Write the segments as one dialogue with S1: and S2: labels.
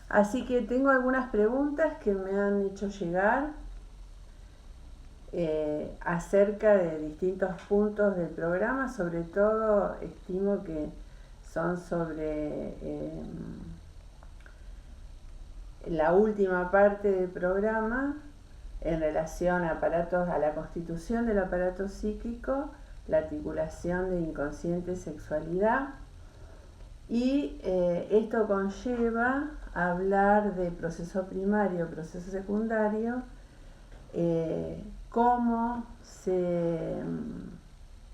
S1: Así que tengo algunas preguntas que me han hecho llegar acerca de distintos puntos del programa. Sobre todo estimo que son sobre la última parte del programa en relación a la constitución del aparato psíquico, la articulación de inconsciente sexualidad, y esto conlleva a hablar de proceso primario, proceso secundario, cómo se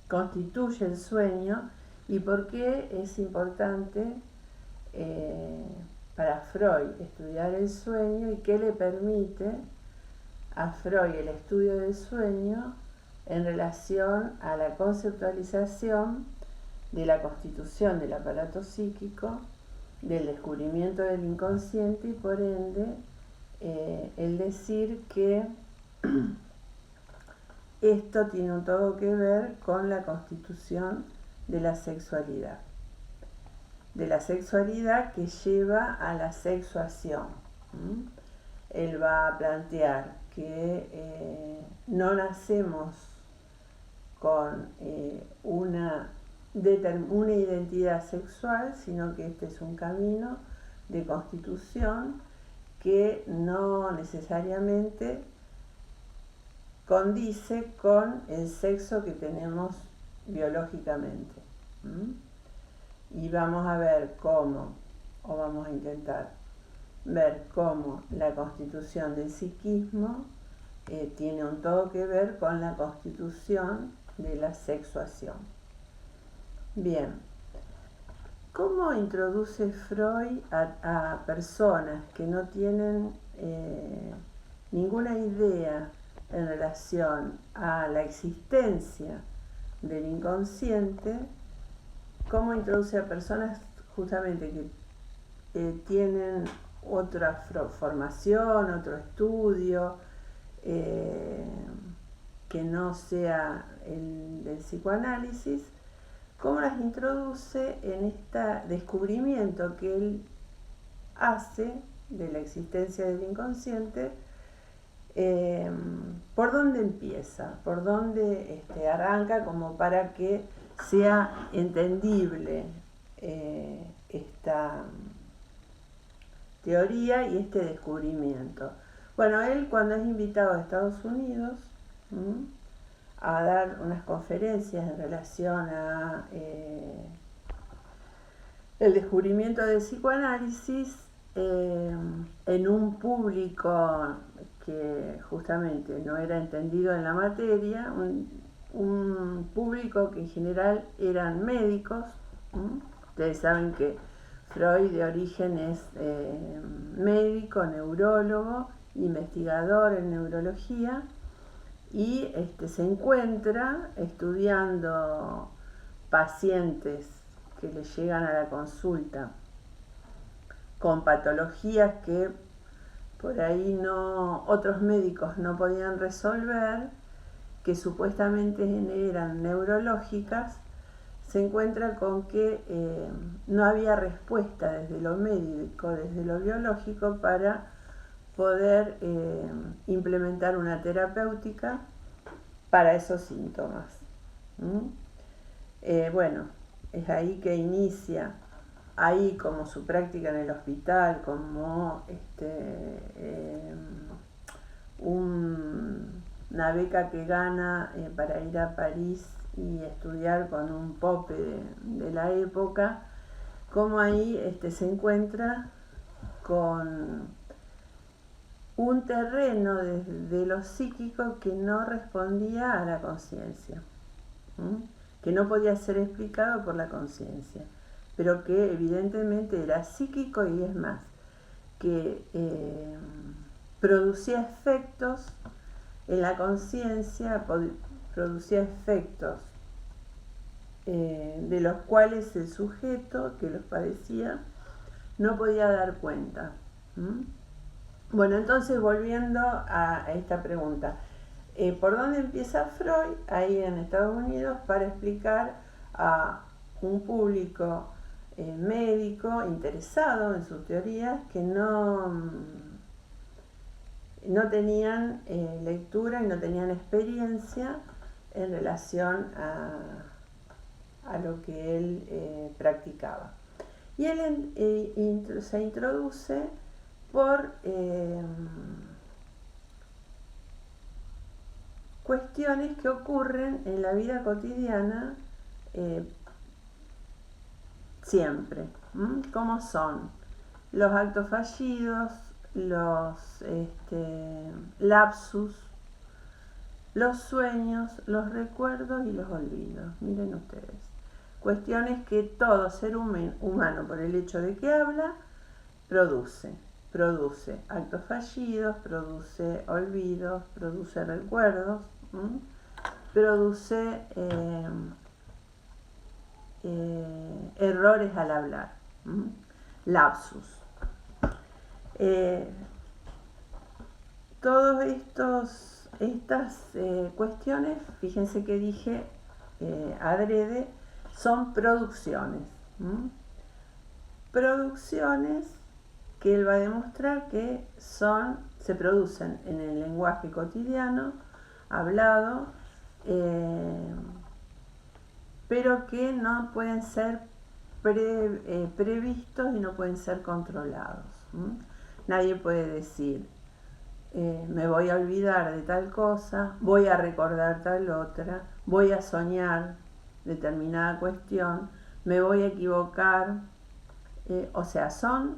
S1: constituye el sueño y por qué es importante para Freud estudiar el sueño y qué le permite a Freud el estudio del sueño en relación a la conceptualización de la constitución del aparato psíquico, del descubrimiento del inconsciente y por ende el decir que esto tiene todo que ver con la constitución de la sexualidad que lleva a la sexuación. Él va a plantear que no nacemos con una identidad sexual, sino que este es un camino de constitución que no necesariamente condice con el sexo que tenemos biológicamente. Y vamos a ver vamos a intentar ver cómo la constitución del psiquismo tiene todo que ver con la constitución de la sexuación. Bien, ¿cómo introduce Freud a personas que no tienen ninguna idea en relación a la existencia del inconsciente? ¿Cómo introduce a personas justamente que tienen otra formación, otro estudio, que no sea el del psicoanálisis? ¿Cómo las introduce en este descubrimiento que él hace de la existencia del inconsciente? ¿Por dónde empieza? ¿Por dónde arranca como para que sea entendible esta teoría y este descubrimiento? Bueno, él cuando es invitado a Estados Unidos a dar unas conferencias en relación a el descubrimiento del psicoanálisis, en un público que justamente no era entendido en la materia, un público que en general eran médicos. Ustedes saben que Freud de origen es médico, neurólogo, investigador en neurología, y se encuentra estudiando pacientes que le llegan a la consulta con patologías que por ahí otros médicos no podían resolver, que supuestamente eran neurológicas. Se encuentra con que no había respuesta desde lo médico, desde lo biológico, para poder implementar una terapéutica para esos síntomas. Bueno, es ahí que inicia, ahí como su práctica en el hospital, como una beca que gana para ir a París y estudiar con un pope de la época, como ahí se encuentra con un terreno de lo psíquico que no respondía a la conciencia, que no podía ser explicado por la conciencia, pero que evidentemente era psíquico, y es más, que producía efectos en la conciencia, producía efectos de los cuales el sujeto que los padecía no podía dar cuenta. Bueno, entonces volviendo a esta pregunta, ¿por dónde empieza Freud? Ahí en Estados Unidos, para explicar a un público médico interesado en sus teorías que no tenían lectura y no tenían experiencia en relación a lo que él practicaba. Y él se introduce por cuestiones que ocurren en la vida cotidiana siempre, como son los actos fallidos, los lapsus, los sueños, los recuerdos y los olvidos. Miren ustedes, cuestiones que todo ser humano, por el hecho de que habla, produce actos fallidos, produce olvidos, produce recuerdos, produce errores al hablar, lapsus. Todas estas cuestiones, fíjense que dije adrede, son producciones. Producciones que él va a demostrar que se producen en el lenguaje cotidiano, hablado, pero que no pueden ser previstos y no pueden ser controlados. Nadie puede decir, me voy a olvidar de tal cosa, voy a recordar tal otra, voy a soñar determinada cuestión, me voy a equivocar. O sea, son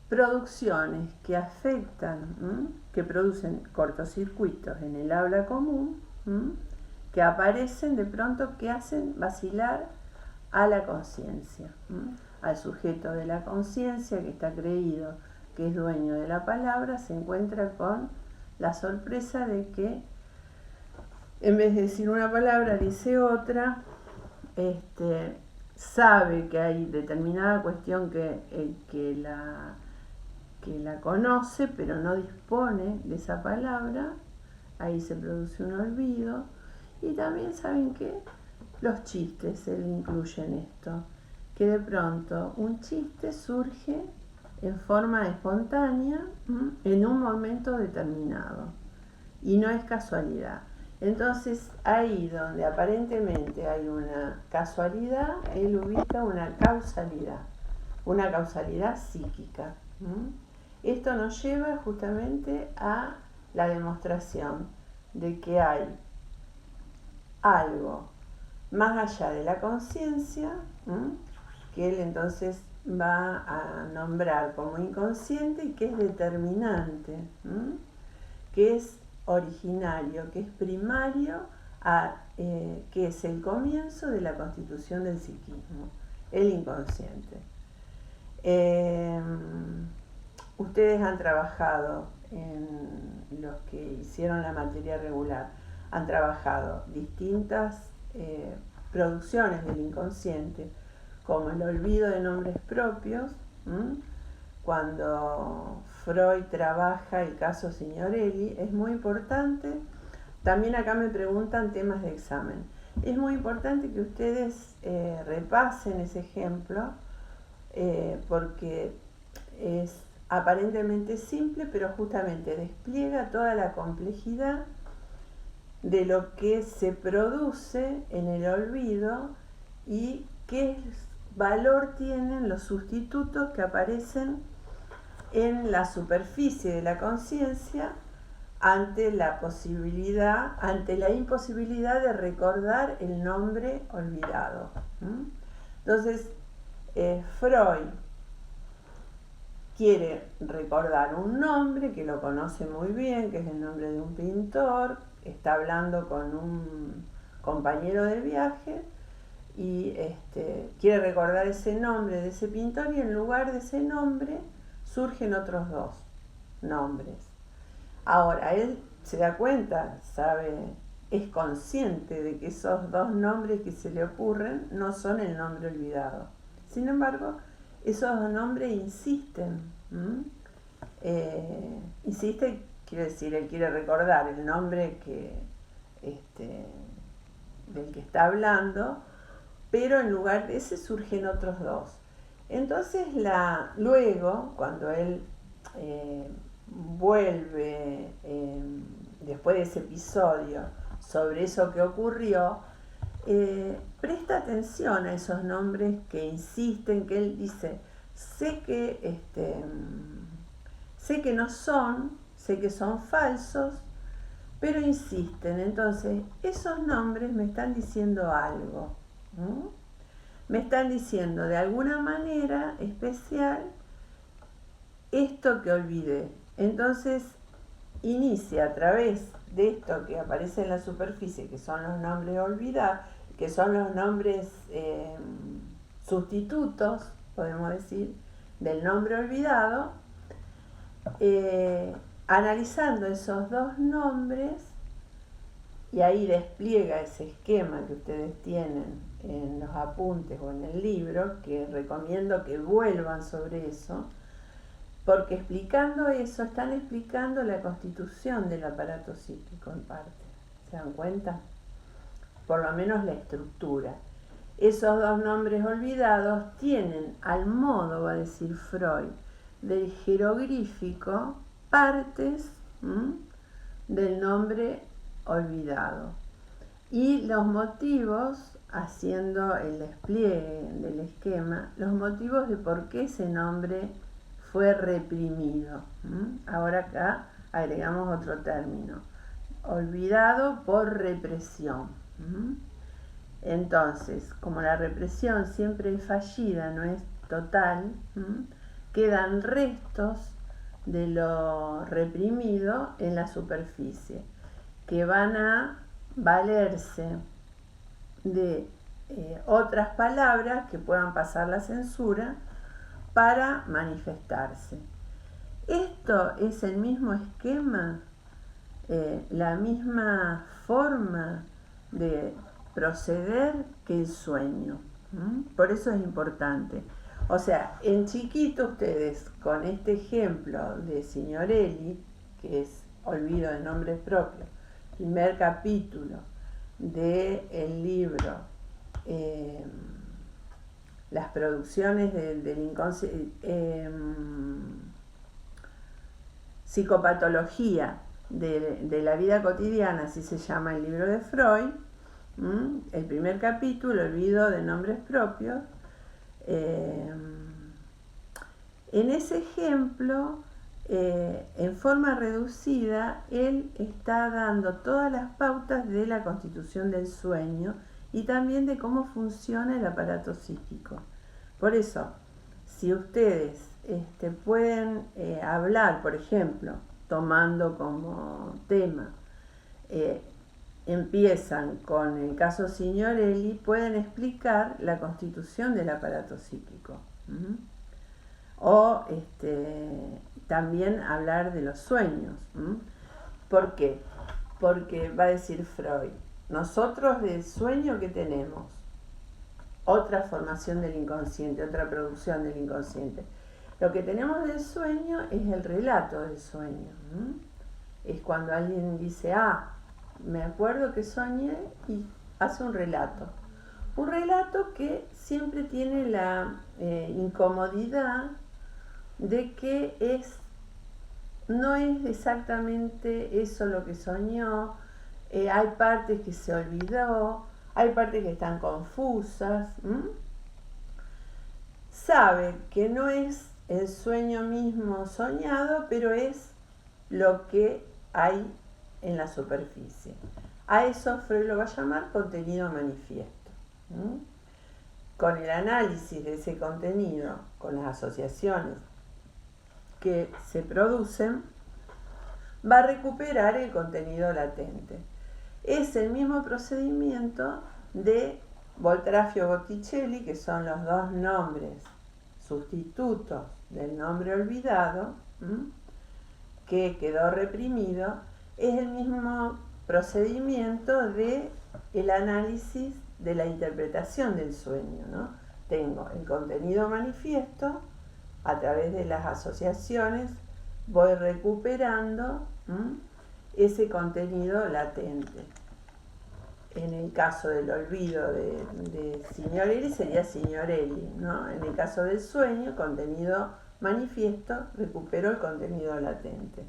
S1: producciones que afectan, que producen cortocircuitos en el habla común, que aparecen de pronto, que hacen vacilar a la conciencia, al sujeto de la conciencia que está creído que es dueño de la palabra, se encuentra con la sorpresa de que en vez de decir una palabra dice otra, sabe que hay determinada cuestión que la conoce, pero no dispone de esa palabra, ahí se produce un olvido. Y también saben que los chistes se le incluyen esto, que de pronto un chiste surge en forma espontánea en un momento determinado y no es casualidad. Entonces ahí donde aparentemente hay una casualidad, él ubica una causalidad psíquica. Esto nos lleva justamente a la demostración de que hay algo más allá de la conciencia, que él entonces va a nombrar como inconsciente y que es determinante, que es originario, que es primario, que es el comienzo de la constitución del psiquismo, el inconsciente. Ustedes han trabajado, los que hicieron la materia regular, han trabajado distintas producciones del inconsciente, como el olvido de nombres propios, cuando Freud trabaja el caso Signorelli. Es muy importante, también acá me preguntan temas de examen, es muy importante que ustedes repasen ese ejemplo, porque es aparentemente simple, pero justamente despliega toda la complejidad de lo que se produce en el olvido y qué valor tienen los sustitutos que aparecen en la superficie de la conciencia ante la imposibilidad de recordar el nombre olvidado. Entonces, Freud quiere recordar un nombre que lo conoce muy bien, que es el nombre de un pintor, está hablando con un compañero de viaje y quiere recordar ese nombre de ese pintor, y en lugar de ese nombre surgen otros dos nombres. Ahora, él se da cuenta, es consciente de que esos dos nombres que se le ocurren no son el nombre olvidado. Sin embargo, esos dos nombres insisten. Insiste, quiere decir, él quiere recordar el nombre del que está hablando, pero en lugar de ese surgen otros dos. Entonces luego, cuando él vuelve después de ese episodio sobre eso que ocurrió, presta atención a esos nombres que insisten, que él dice, sé que no son, sé que son falsos, pero insisten. Entonces, esos nombres me están diciendo algo. Me están diciendo de alguna manera especial esto que olvidé. Entonces, inicia a través de esto que aparece en la superficie, que son los nombres olvidados, que son los nombres sustitutos, podemos decir, del nombre olvidado, analizando esos dos nombres, y ahí despliega ese esquema que ustedes tienen en los apuntes o en el libro, que recomiendo que vuelvan sobre eso, porque explicando eso están explicando la constitución del aparato psíquico en parte. ¿Se dan cuenta? Por lo menos la estructura. Esos dos nombres olvidados tienen, al modo, va a decir Freud, del jeroglífico, partes del nombre olvidado. Y los motivos, haciendo el despliegue del esquema, los motivos de por qué ese nombre fue reprimido. Ahora acá agregamos otro término, olvidado por represión. Entonces, como la represión siempre es fallida, no es total, quedan restos de lo reprimido en la superficie, que van a valerse de otras palabras que puedan pasar la censura para manifestarse. Esto es el mismo esquema, la misma forma de proceder que el sueño. Por eso es importante. O sea, en chiquito ustedes, con este ejemplo de Signorelli, que es Olvido de nombres propios, primer capítulo del libro, las producciones del inconsciente, psicopatología de la vida cotidiana, así se llama el libro de Freud, el primer capítulo, Olvido de nombres propios. En ese ejemplo, en forma reducida, él está dando todas las pautas de la constitución del sueño y también de cómo funciona el aparato psíquico. Por eso, si ustedes pueden hablar, por ejemplo, tomando como tema, empiezan con el caso Signorelli, pueden explicar la constitución del aparato psíquico. O también hablar de los sueños. ¿Por qué? Porque va a decir Freud, nosotros del sueño que tenemos, otra formación del inconsciente, otra producción del inconsciente. Lo que tenemos del sueño es el relato del sueño. Es cuando alguien dice, me acuerdo que soñé, y hace un relato. Un relato que siempre tiene la incomodidad de que no es exactamente eso lo que soñó, hay partes que se olvidó, hay partes que están confusas. Sabe que no es el sueño mismo soñado, pero es lo que hay en la superficie. A eso Freud lo va a llamar contenido manifiesto. Con el análisis de ese contenido, con las asociaciones que se producen, va a recuperar el contenido latente. Es el mismo procedimiento de Boltraffio Botticelli, que son los dos nombres sustitutos del nombre olvidado, que quedó reprimido. Es el mismo procedimiento de el análisis de la interpretación del sueño, ¿no? Tengo el contenido manifiesto, a través de las asociaciones voy recuperando ese contenido latente. en el caso del olvido de Signorelli sería Signorelli, ¿no? En el caso del sueño, contenido manifiesto, recupero el contenido latente.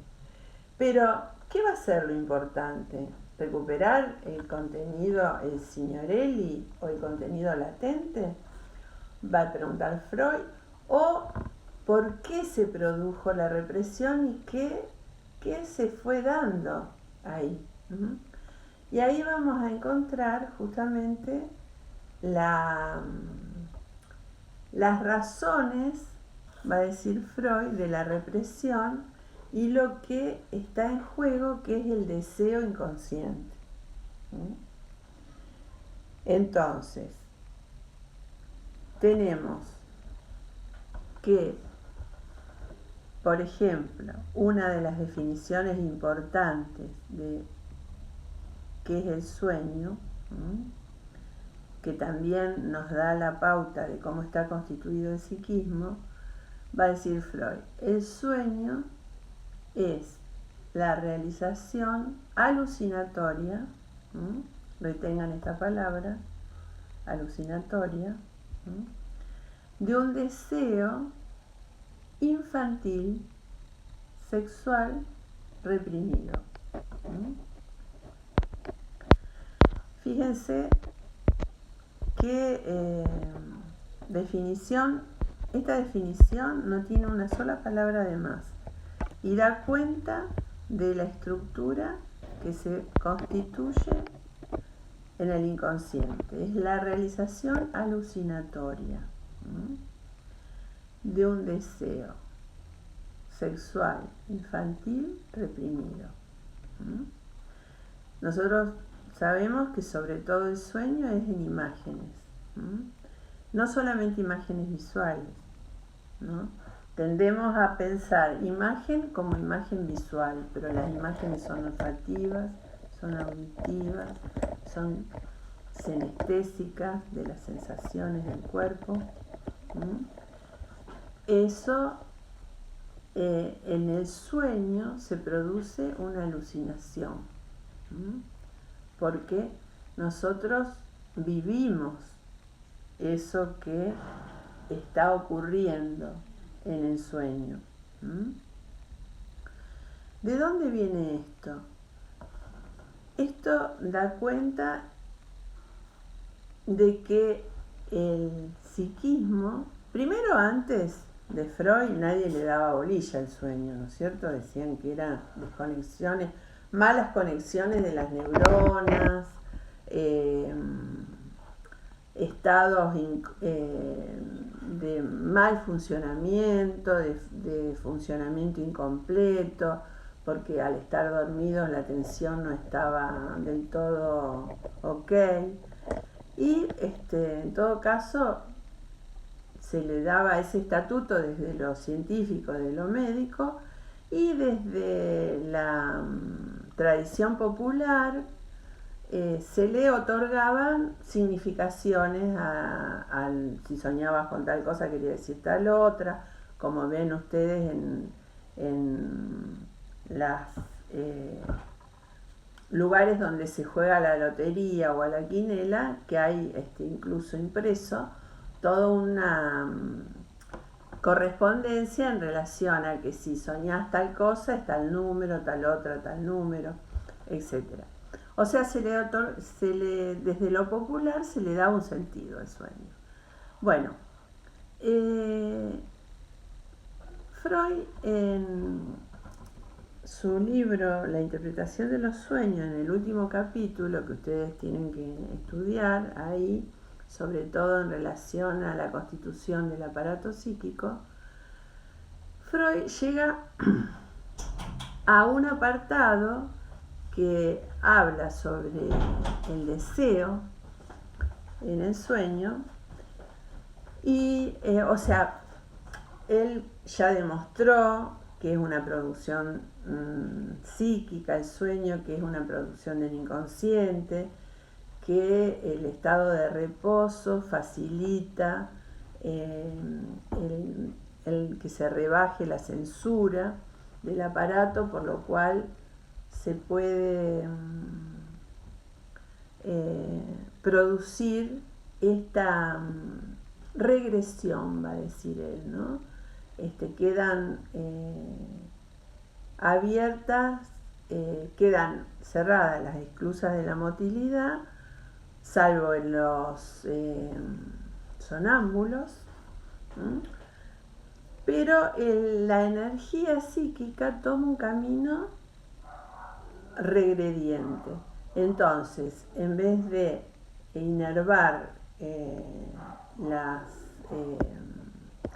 S1: Pero, ¿qué va a ser lo importante? ¿Recuperar el contenido, el Signorelli o el contenido latente? Va a preguntar Freud. ¿O por qué se produjo la represión y qué se fue dando ahí? Y ahí vamos a encontrar justamente las razones, va a decir Freud, de la represión y lo que está en juego, que es el deseo inconsciente. Entonces, tenemos que, por ejemplo, una de las definiciones importantes de qué es el sueño, que también nos da la pauta de cómo está constituido el psiquismo, va a decir Freud, el sueño es la realización alucinatoria, retengan esta palabra, alucinatoria, de un deseo infantil, sexual, reprimido. Fíjense qué definición, esta definición no tiene una sola palabra de más y da cuenta de la estructura que se constituye en el inconsciente. Es la realización alucinatoria de un deseo sexual infantil reprimido. Nosotros sabemos que sobre todo el sueño es en imágenes, no solamente imágenes visuales, ¿no? Tendemos a pensar imagen como imagen visual, pero las imágenes son olfativas, son auditivas, son sinestésicas de las sensaciones del cuerpo. Eso en el sueño se produce una alucinación, porque nosotros vivimos eso que está ocurriendo en el sueño. ¿De dónde viene esto? Esto da cuenta de que el psiquismo, primero antes de Freud nadie le daba bolilla al sueño, ¿no es cierto? Decían que eran desconexiones, malas conexiones de las neuronas, estados de mal funcionamiento, de funcionamiento incompleto, porque al estar dormidos la atención no estaba del todo ok. Y en todo caso se le daba ese estatuto desde lo científico, de lo médico, y desde la tradición popular se le otorgaban significaciones si soñabas con tal cosa quería decir tal otra, como ven ustedes en las lugares donde se juega a la lotería o a la quinela, que hay incluso impreso toda una correspondencia en relación a que si soñás tal cosa es tal número, tal otra, tal número, etc. O sea, desde lo popular se le da un sentido al sueño. Bueno, Freud en su libro La interpretación de los sueños, en el último capítulo que ustedes tienen que estudiar ahí, sobre todo en relación a la constitución del aparato psíquico, Freud llega a un apartado que habla sobre el deseo en el sueño y, o sea, él ya demostró que es una producción psíquica, el sueño, que es una producción del inconsciente, que el estado de reposo facilita el que se rebaje la censura del aparato, por lo cual se puede producir esta regresión, va a decir él, ¿no? Quedan abiertas, quedan cerradas las esclusas de la motilidad, salvo en los sonámbulos, pero la energía psíquica toma un camino regrediente. Entonces, en vez de inervar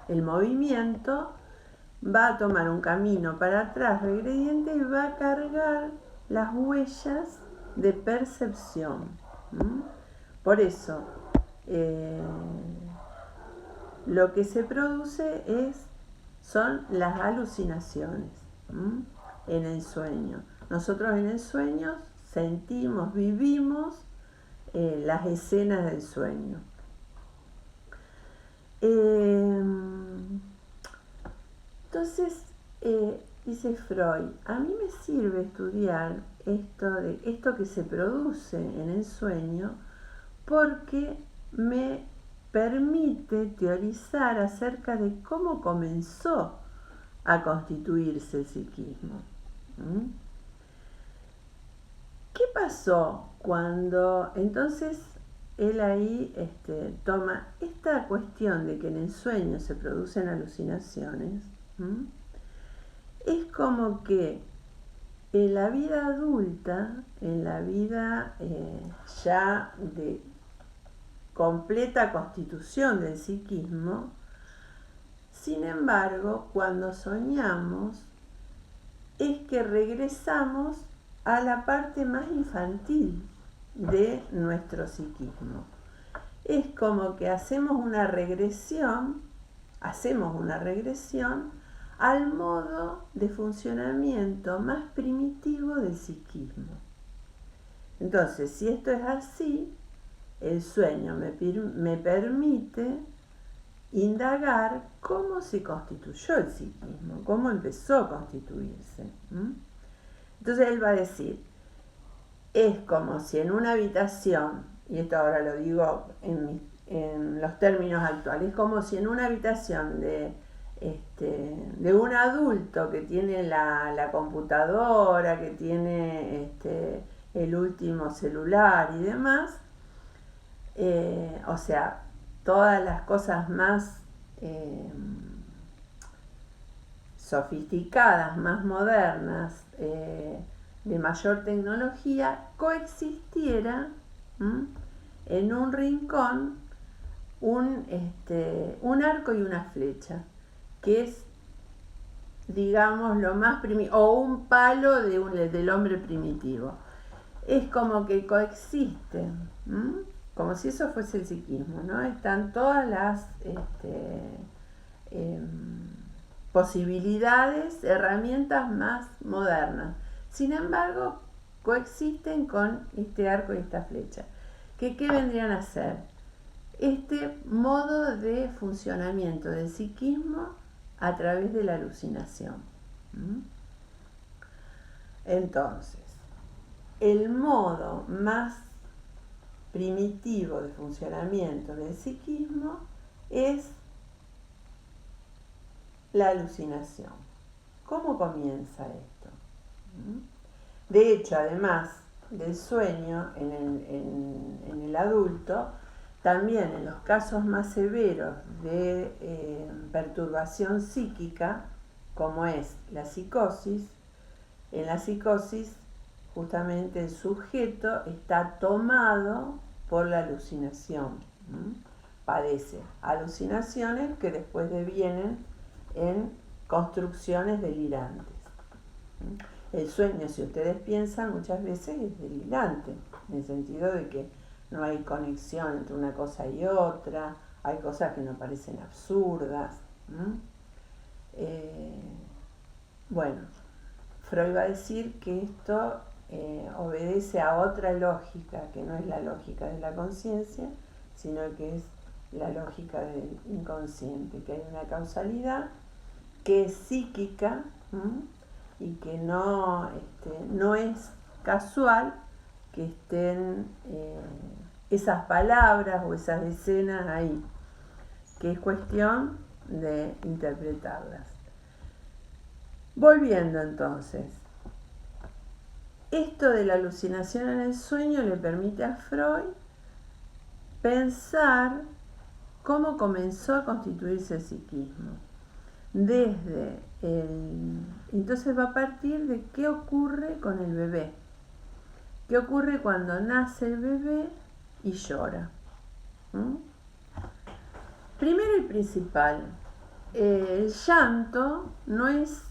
S1: el movimiento, va a tomar un camino para atrás regrediente y va a cargar las huellas de percepción. Por eso, lo que se produce son las alucinaciones en el sueño. Nosotros en el sueño sentimos, vivimos las escenas del sueño. Entonces, dice Freud, a mí me sirve estudiar esto que se produce en el sueño porque me permite teorizar acerca de cómo comenzó a constituirse el psiquismo. ¿Qué pasó cuando entonces él ahí toma esta cuestión de que en el sueño se producen alucinaciones? Es como que en la vida adulta, en la vida ya de completa constitución del psiquismo, sin embargo, cuando soñamos, es que regresamos a la parte más infantil de nuestro psiquismo. Es como que hacemos una regresión al modo de funcionamiento más primitivo del psiquismo. Entonces, si esto es así, el sueño me permite indagar cómo se constituyó el psiquismo, cómo empezó a constituirse. Entonces él va a decir, es como si en una habitación, y esto ahora lo digo en los términos actuales, es como si en una habitación de un adulto que tiene la computadora, que tiene el último celular y demás, o sea, todas las cosas más sofisticadas, más modernas, de mayor tecnología, coexistiera en un rincón un arco y una flecha, que es, digamos, lo más primitivo, o un palo del hombre primitivo. Es como que coexisten, como si eso fuese el psiquismo, ¿no? Están todas las posibilidades, herramientas más modernas. Sin embargo, coexisten con este arco y esta flecha. ¿Qué vendrían a ser? Este modo de funcionamiento del psiquismo a través de la alucinación. Entonces, el modo más primitivo de funcionamiento del psiquismo es la alucinación. ¿Cómo comienza esto? De hecho, además del sueño en el adulto, también en los casos más severos de perturbación psíquica, como es la psicosis, en la psicosis justamente el sujeto está tomado por la alucinación. Padece alucinaciones que después devienen en construcciones delirantes. El sueño, si ustedes piensan, muchas veces es delirante, en el sentido de que no hay conexión entre una cosa y otra, hay cosas que nos parecen absurdas. Bueno, Freud va a decir que esto obedece a otra lógica, que no es la lógica de la conciencia, sino que es la lógica del inconsciente, que hay una causalidad que es psíquica y que no es casual, que estén esas palabras o esas escenas ahí, que es cuestión de interpretarlas. Volviendo entonces, esto de la alucinación en el sueño le permite a Freud pensar cómo comenzó a constituirse el psiquismo. Entonces va a partir de qué ocurre con el bebé. ¿Qué ocurre cuando nace el bebé y llora? Primero y principal, el llanto no es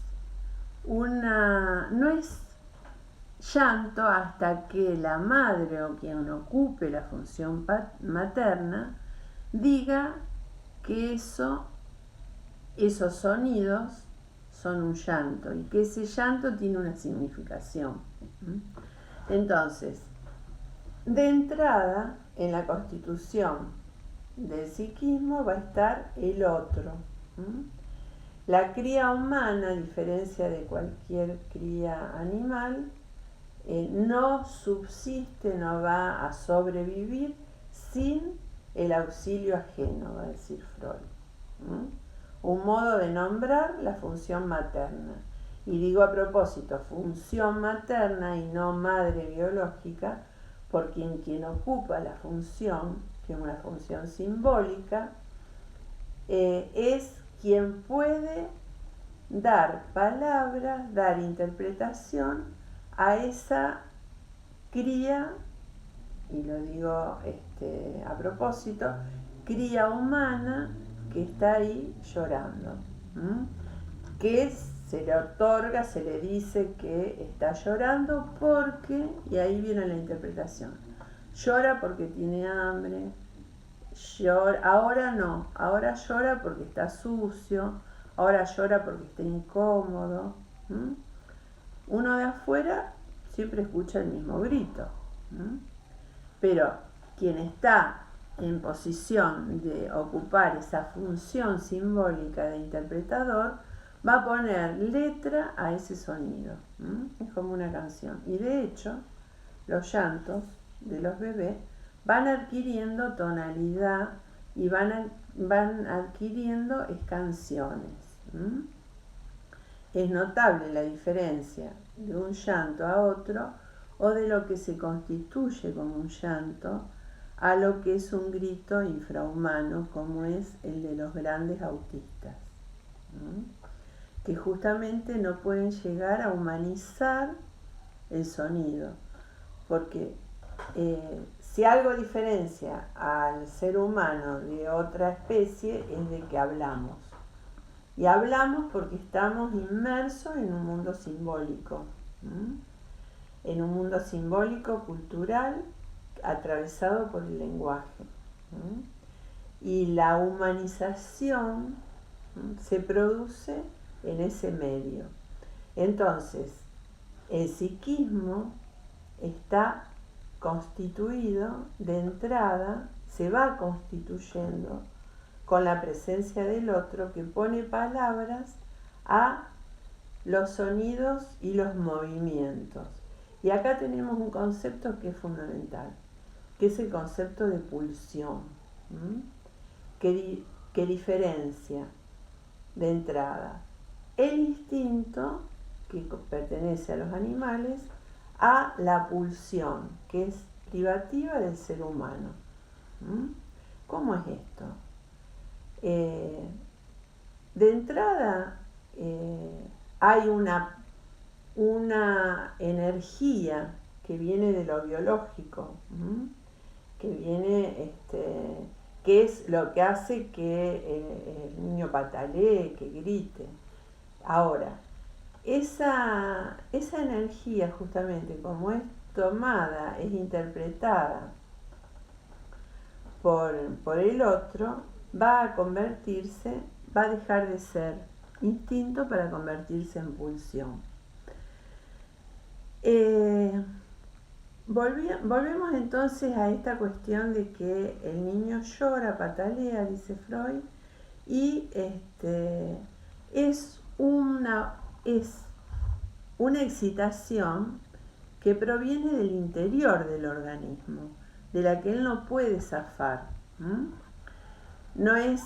S1: llanto hasta que la madre o quien ocupe la función materna diga que esos sonidos son un llanto y que ese llanto tiene una significación. Entonces, de entrada, en la constitución del psiquismo va a estar el otro. La cría humana, a diferencia de cualquier cría animal, no subsiste, no va a sobrevivir sin el auxilio ajeno, va a decir Freud. Un modo de nombrar la función materna. Y digo a propósito, función materna y no madre biológica, porque quien ocupa la función, que es una función simbólica, es quien puede dar palabras, dar interpretación a esa cría, y lo digo a propósito, cría humana que está ahí llorando, que se le otorga, se le dice que está llorando porque, y ahí viene la interpretación, llora porque tiene hambre, ahora no, ahora llora porque está sucio, ahora llora porque está incómodo. Uno de afuera siempre escucha el mismo grito, pero quien está en posición de ocupar esa función simbólica de interpretador va a poner letra a ese sonido. Es como una canción. Y de hecho, los llantos de los bebés van adquiriendo tonalidad y van adquiriendo canciones. Es notable la diferencia de un llanto a otro o de lo que se constituye como un llanto a lo que es un grito infrahumano como es el de los grandes autistas, que justamente no pueden llegar a humanizar el sonido, porque si algo diferencia al ser humano de otra especie es de que hablamos. Y hablamos porque estamos inmersos en un mundo simbólico, en un mundo simbólico, cultural, atravesado por el lenguaje. Y la humanización se produce en ese medio. Entonces, el psiquismo está constituido de entrada, se va constituyendo con la presencia del otro que pone palabras a los sonidos y los movimientos. Y acá tenemos un concepto que es fundamental, que es el concepto de pulsión, que diferencia de entrada el instinto, que pertenece a los animales, a la pulsión, que es privativa del ser humano. ¿Cómo es esto? De entrada hay una energía que viene de lo biológico, que viene, que es lo que hace que el niño patalee, que grite. Ahora, esa energía justamente, como es tomada, es interpretada por el otro, va a convertirse, va a dejar de ser instinto para convertirse en pulsión. Volvemos entonces a esta cuestión de que el niño llora, patalea, dice Freud, y es una excitación que proviene del interior del organismo, de la que él no puede zafar. No es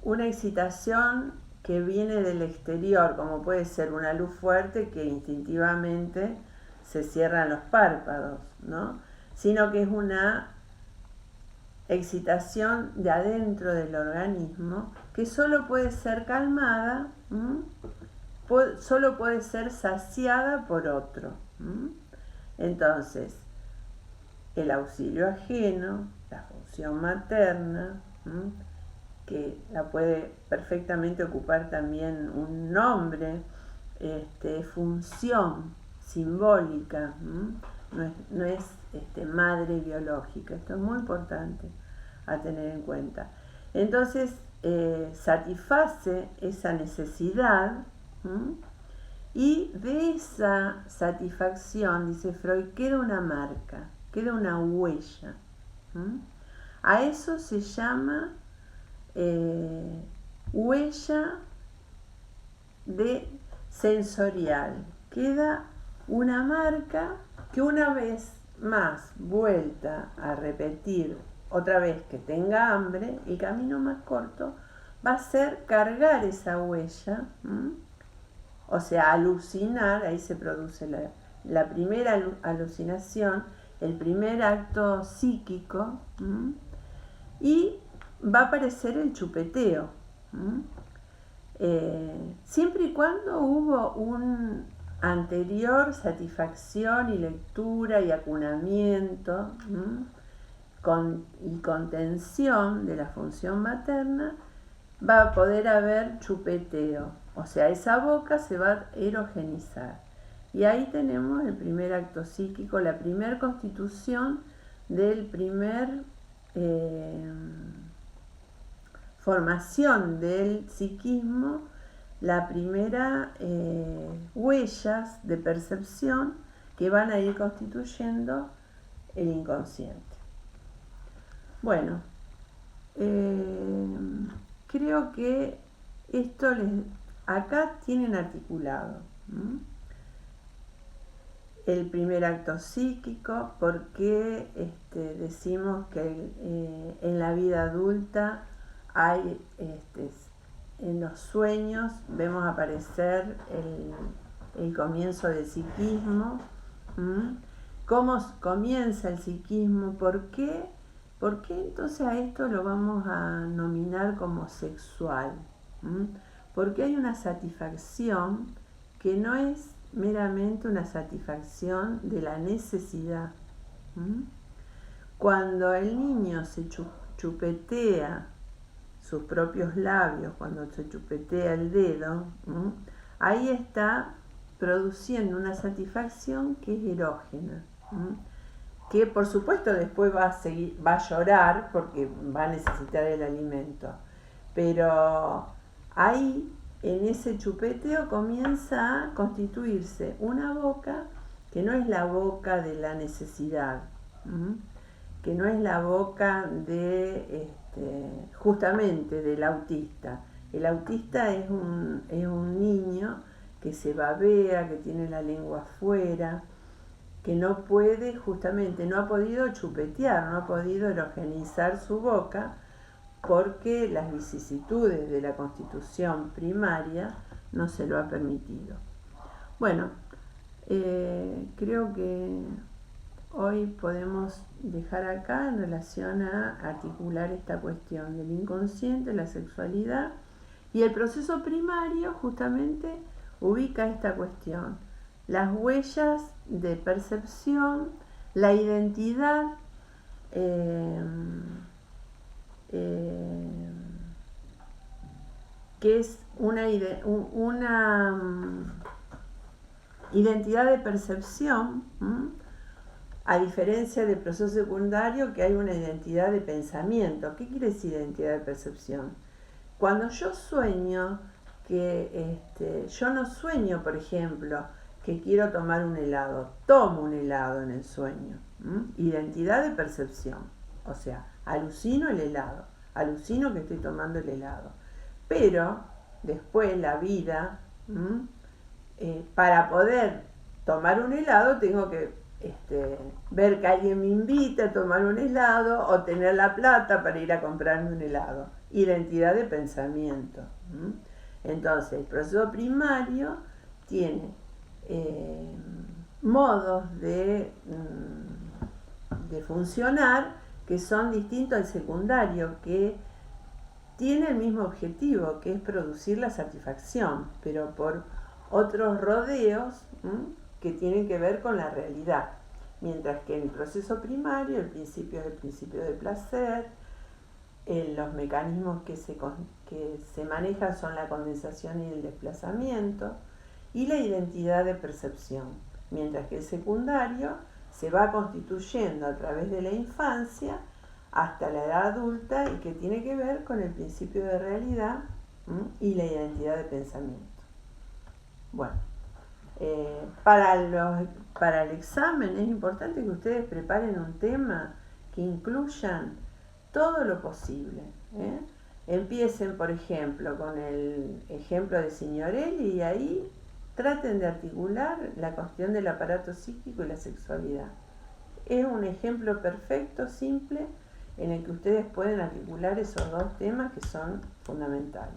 S1: una excitación que viene del exterior, como puede ser una luz fuerte que instintivamente se cierran los párpados, ¿no? Sino que es una excitación de adentro del organismo que solo puede ser calmada, solo puede ser saciada por otro. Entonces, el auxilio ajeno, la función materna, que la puede perfectamente ocupar también un nombre, función simbólica, no es madre biológica. Esto es muy importante a tener en cuenta. Entonces, satisface esa necesidad, y de esa satisfacción, dice Freud, queda una marca, queda una huella. A eso se llama huella de sensorial. Queda una marca que una vez más vuelta a repetir, otra vez que tenga hambre, el camino más corto va a ser cargar esa huella, o sea, alucinar. Ahí se produce la primera alucinación, el primer acto psíquico, y va a aparecer el chupeteo. Siempre y cuando hubo un anterior satisfacción y lectura y acunamiento y contención de la función materna, va a poder haber chupeteo, o sea, esa boca se va a erogenizar. Y ahí tenemos el primer acto psíquico, la primera constitución del primer formación del psiquismo, la primera huellas de percepción que van a ir constituyendo el inconsciente. Bueno, creo que esto acá tienen articulado el primer acto psíquico, porque decimos que en la vida adulta hay, en los sueños vemos aparecer el comienzo del psiquismo. ¿Cómo comienza el psiquismo? ¿Por qué? ¿Por qué entonces a esto lo vamos a nominar como sexual? Porque hay una satisfacción que no es meramente una satisfacción de la necesidad. Cuando el niño se chupetea sus propios labios, cuando se chupetea el dedo, ahí está produciendo una satisfacción que es erógena, que por supuesto después va a llorar porque va a necesitar el alimento, pero ahí en ese chupeteo comienza a constituirse una boca que no es la boca de la necesidad, que no es la boca de justamente del autista. El autista es un niño que se babea, que tiene la lengua afuera, que no puede, justamente no ha podido chupetear, no ha podido erogenizar su boca, porque las vicisitudes de la constitución primaria no se lo ha permitido. Bueno, creo que hoy podemos dejar acá en relación a articular esta cuestión del inconsciente, la sexualidad, y el proceso primario justamente ubica esta cuestión, las huellas de percepción, la identidad que es una identidad de percepción, a diferencia del proceso secundario, que hay una identidad de pensamiento. ¿Qué quiere decir identidad de percepción? Cuando yo sueño, yo no sueño, por ejemplo, que quiero tomar un helado, tomo un helado en el sueño. Identidad de percepción, o sea, alucino el helado, alucino que estoy tomando el helado. Pero después la vida para poder tomar un helado tengo que ver que alguien me invita a tomar un helado o tener la plata para ir a comprarme un helado. Identidad de pensamiento. Entonces, el proceso primario tiene modos de funcionar que son distintos al secundario, que tiene el mismo objetivo, que es producir la satisfacción, pero por otros rodeos que tienen que ver con la realidad. Mientras que en el proceso primario el principio es el principio de placer, los mecanismos que se manejan son la condensación y el desplazamiento y la identidad de percepción. Mientras que el secundario se va constituyendo a través de la infancia hasta la edad adulta y que tiene que ver con el principio de realidad y la identidad de pensamiento. Bueno, para el examen es importante que ustedes preparen un tema que incluyan todo lo posible. Empiecen, por ejemplo, con el ejemplo de Signorelli y ahí traten de articular la cuestión del aparato psíquico y la sexualidad. Es un ejemplo perfecto, simple, en el que ustedes pueden articular esos dos temas que son fundamentales.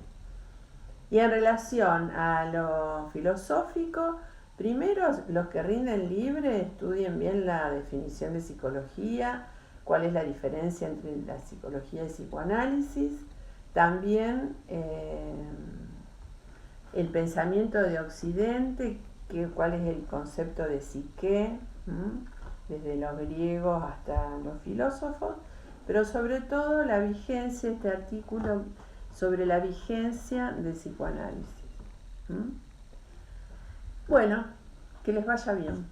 S1: Y en relación a lo filosófico, primero los que rinden libre estudien bien la definición de psicología, cuál es la diferencia entre la psicología y el psicoanálisis, también el pensamiento de Occidente, cuál es el concepto de psique, desde los griegos hasta los filósofos, pero sobre todo la vigencia, este artículo sobre la vigencia del psicoanálisis. Bueno, que les vaya bien.